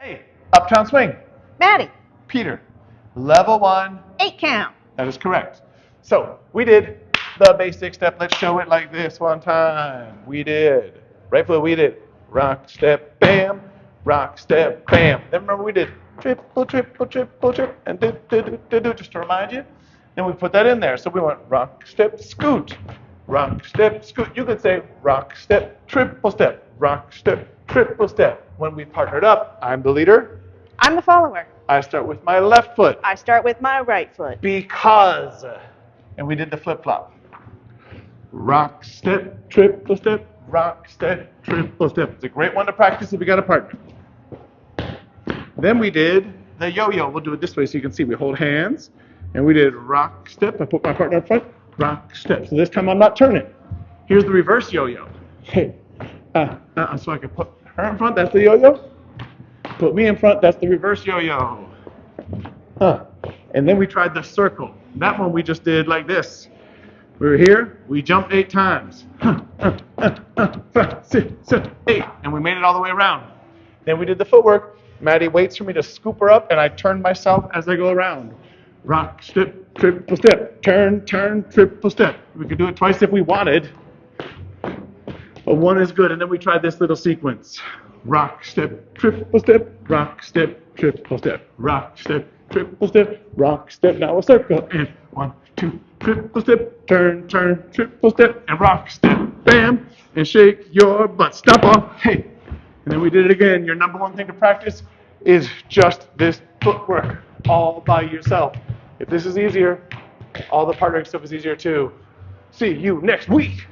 Hey, Uptown Swing. Maddie, Peter. Level 1. 8 count. That is correct. So we did the basic step. Let's show it like this one time. We did. Right foot, we did rock, step, bam. Rock, step, bam. Then remember we did triple, triple, triple, triple, and do, just to remind you. Then we put that in there. So we went rock, step, scoot. Rock, step, scoot. You could say rock, step, triple step. Rock, step, triple step. When we partnered up, I'm the leader. I'm the follower. I start with my left foot. I start with my right foot. Because. And we did the flip-flop. Rock, step, triple step, rock, step, triple step. It's a great one to practice if you got a partner. Then we did the yo-yo. We'll do it this way so you can see. We hold hands, and we did rock, step. I put my partner up front, rock, step. So this time I'm not turning. Here's the reverse yo-yo. Hey, so I can put her in front, that's the yo-yo. Put me in front, that's the reverse yo-yo. And then we tried the circle. That one we just did like this. We were here, we jumped 8 times. 5, 6, 7, 8. And we made it all the way around. Then we did the footwork. Maddie waits for me to scoop her up, and I turn myself as I go around. Rock, step, triple step. Turn, turn, triple step. We could do it twice if we wanted. But one is good. And then we tried this little sequence. Rock, step, triple step. Rock, step, triple step. Rock, step, triple step. Rock, step. Now a circle. And 1, 2, triple step. Turn, turn, triple step. And rock, step, bam. And shake your butt. Stop off. Hey. And then we did it again. Your number one thing to practice is just this footwork all by yourself. If this is easier, all the partnering stuff is easier too. See you next week.